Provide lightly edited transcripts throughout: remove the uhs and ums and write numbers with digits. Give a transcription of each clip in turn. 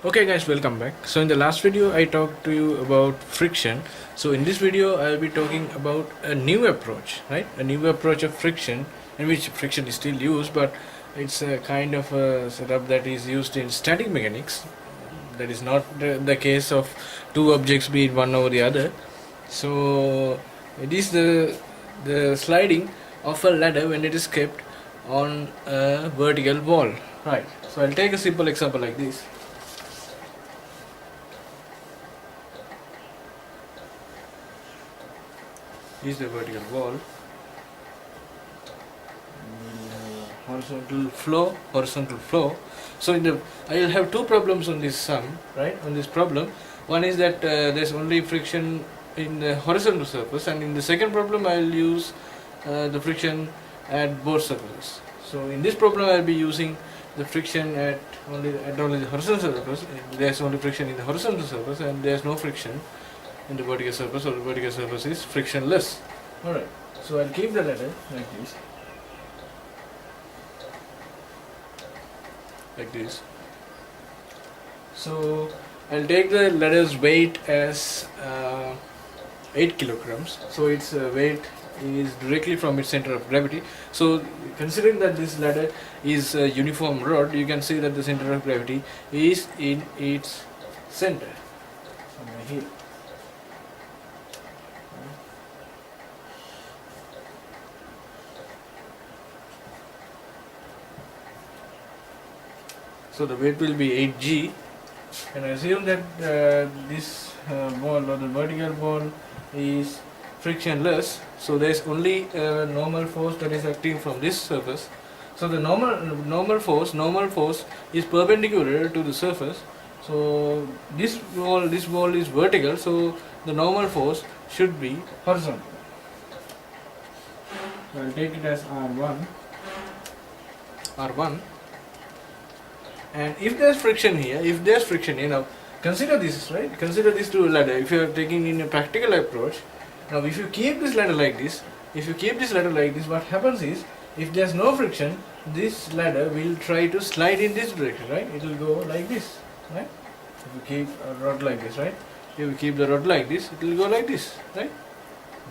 Okay guys, welcome back. So in the last video I talked to you about friction. So in this video I'll be talking about a new approach, right? A new approach of friction, in which friction is still used, but it's a kind of a setup that is used in static mechanics. That is not the case of two objects being one over the other. So it is the sliding of a ladder when it is kept on a vertical wall, right? So I'll take a simple example like this. Is the vertical wall, horizontal flow. So I will have two problems on this sum, right? On this problem, one is that there's only friction in the horizontal surface, and in the second problem I will use the friction at both surfaces. So in this problem I will be using the friction at only the horizontal surface. There's only friction in the horizontal surface, and there's no friction in the vertical surface, or the vertical surface is frictionless. Alright, so I'll keep the ladder like this. So I'll take the ladder's weight as 8 kilograms. So its weight is directly from its center of gravity. So considering that this ladder is a uniform rod, you can see that the center of gravity is in its center, somewhere here. So the weight will be 8g, and I assume that this ball, or the vertical ball, is frictionless. So there is only a normal force that is acting from this surface. So the normal force is perpendicular to the surface. So this wall is vertical. So the normal force should be horizontal. So I'll take it as R1. And if there's friction here, now consider this, right? Consider this to a ladder. If you are taking in a practical approach, now if you keep this ladder like this, what happens is, if there's no friction, this ladder will try to slide in this direction, right? It will go like this, right? If you keep a rod like this, right? If you keep the rod like this, it will go like this, right?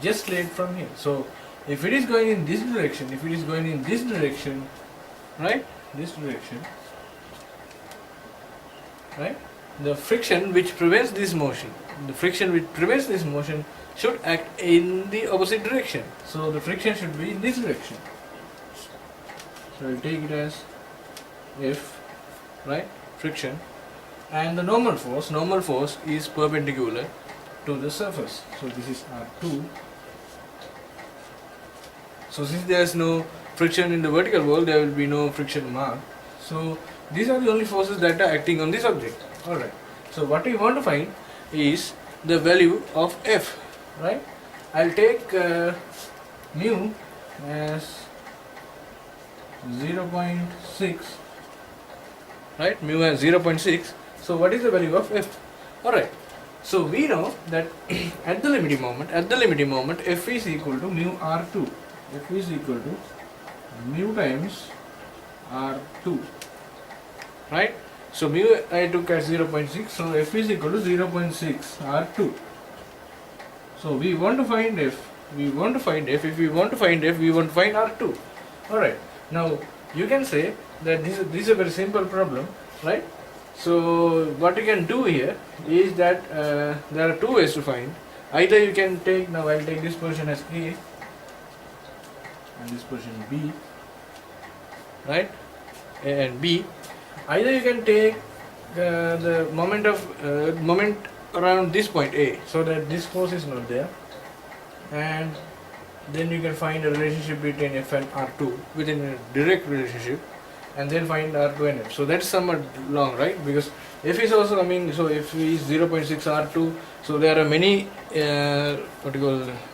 Just slide from here. So if it is going in this direction, right? Right? The friction which prevents this motion, should act in the opposite direction. So the friction should be in this direction. So I'll take it as F, right? Friction. And the normal force is perpendicular to the surface. So this is R2. So since there is no friction in the vertical wall, there will be no friction mark. So these are the only forces that are acting on this object. Alright. So what we want to find is the value of F, right? I'll take mu as 0.6, right? Mu as 0.6. So what is the value of F? Alright. So we know that at the limiting moment, F is equal to mu R2. F is equal to mu times R2, right? So mu I took as 0.6, so F is equal to 0.6 R2. So we want to find F. If we want to find F, we want to find R2. Alright. Now you can say that this is a very simple problem, right? So what you can do here is that there are two ways to find. Either you can take, now I'll take this portion as A and this portion B, right? A and B. Either you can take the moment around this point A, so that this force is not there, and then you can find a relationship between F and R2 within a direct relationship, and then find R2 and F. So that's somewhat long, right? Because F is also coming. So F is 0.6 R2. So there are many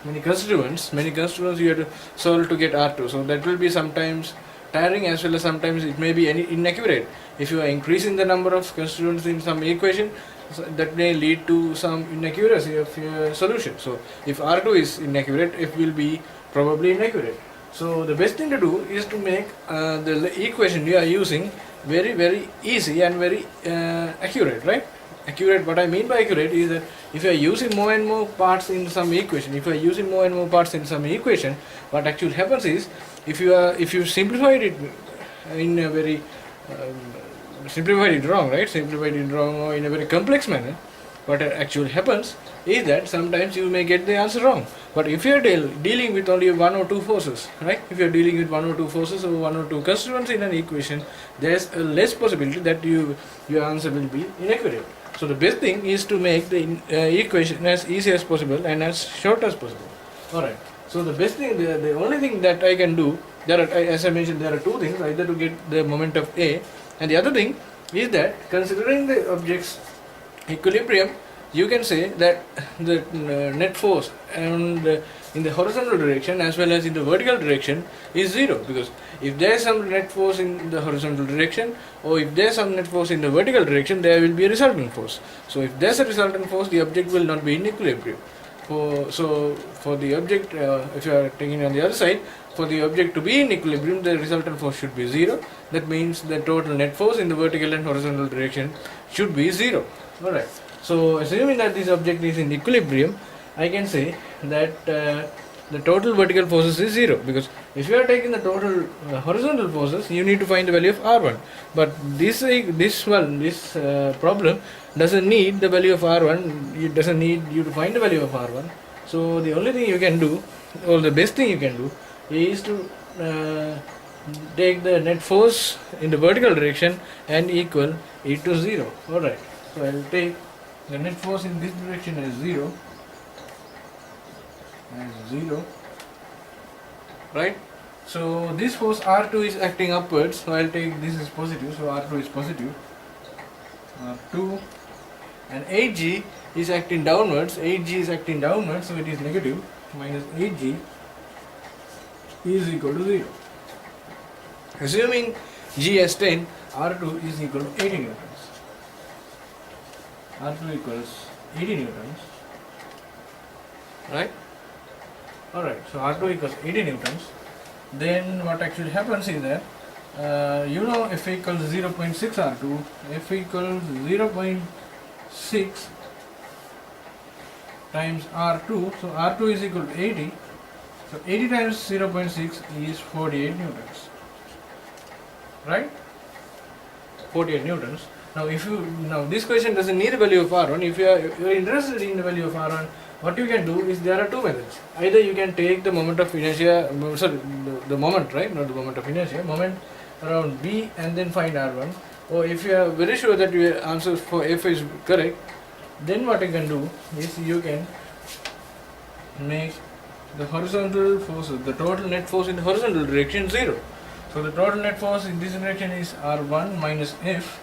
many constituents you have to solve to get R2. So that will be sometimes tiring, as well as sometimes it may be inaccurate. If you are increasing the number of constituents in some equation, so that may lead to some inaccuracy of your solution. So if R2 is inaccurate, F will be probably inaccurate. So the best thing to do is to make the equation you are using very very easy and very accurate, right? Accurate, what I mean by accurate is that if you are using more and more parts in some equation, what actually happens is, if you simplified it in a very simplified it wrong or in a very complex manner, what actually happens is that sometimes you may get the answer wrong. But if you are dealing with only one or two forces, right? If you are dealing with one or two forces or one or two constituents in an equation, there is a less possibility that your answer will be inaccurate. So the best thing is to make the equation as easy as possible and as short as possible. Alright. So the best thing, the only thing that I can do, as I mentioned, there are two things: either to get the moment of A, and the other thing is that, considering the object's equilibrium, you can say that the net force and in the horizontal direction as well as in the vertical direction is zero, because if there is some net force in the horizontal direction or if there is some net force in the vertical direction, there will be a resultant force. So if there is a resultant force, the object will not be in equilibrium. For the object, if you are taking on the other side, for the object to be in equilibrium, the resultant force should be zero. That means the total net force in the vertical and horizontal direction should be zero. Alright. So assuming that this object is in equilibrium, I can say that the total vertical forces is zero, because if you are taking the total horizontal forces, you need to find the value of R1. But this problem doesn't need the value of R1. It doesn't need you to find the value of R1. So the only thing you can do, or the best thing you can do, is to take the net force in the vertical direction and equal it to zero. Alright. So I will take the net force in this direction as zero, right? So this force R2 is acting upwards, so I'll take this is positive, so R2 is positive, R2, and 8G is acting downwards, so it is negative, minus 8G is equal to 0. Assuming G as 10, R2 is equal to 80 newtons. R2 equals 80 newtons, right? Alright, so R2 equals 80 newtons. Then what actually happens is that, F equals 0.6 R2, F equals 0.6 times R2, so R2 is equal to 80, so 80 times 0.6 is 48 newtons, right? 48 newtons. Now this question doesn't need a value of R1. If you are interested in the value of R1, what you can do is, there are two methods. Either you can take the moment of inertia, the moment, right? Not the moment of inertia, moment around B and then find R1. Or if you are very sure that your answer for F is correct, then what you can do is you can make the horizontal forces, the total net force in the horizontal direction, 0. So the total net force in this direction is R1 minus F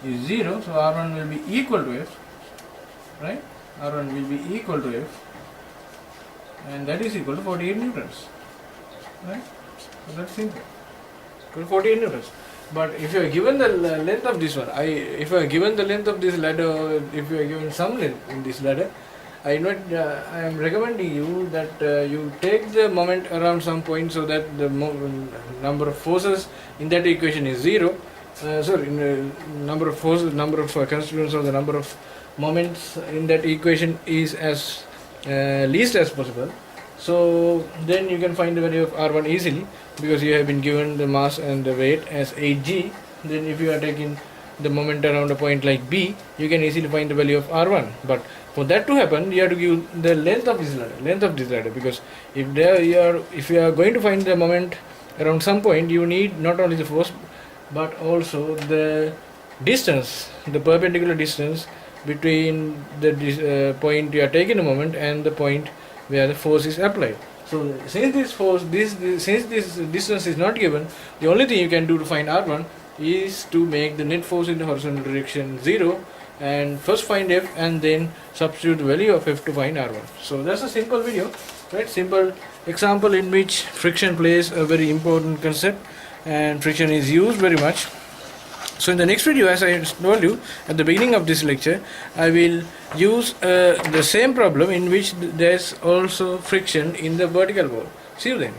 is 0, so R1 will be equal to F, right? R1 will be equal to F, and that is equal to 48 newtons, right? So that's simple, equal to 48 newtons. But if you are given the length of this one, if you are given the length of this ladder, if you are given some length in this ladder, I am recommending you that you take the moment around some point, so that the number of forces in that equation is 0. Number of forces, number of constituents, or the number of moments in that equation is as least as possible. So then you can find the value of R1 easily, because you have been given the mass and the weight as 8G. Then if you are taking the moment around a point like B, you can easily find the value of R1. But for that to happen, you have to give the length of this ladder, because if you are going to find the moment around some point, you need not only the force but also the distance, the perpendicular distance between the point you are taking a moment and the point where the force is applied. So since this distance is not given, the only thing you can do to find R1 is to make the net force in the horizontal direction 0, and first find F and then substitute the value of F to find R1. So that's a simple video, right? Simple example in which friction plays a very important concept, and friction is used very much. So in the next video, as I told you at the beginning of this lecture, I will use the same problem in which there is also friction in the vertical wall. See you then.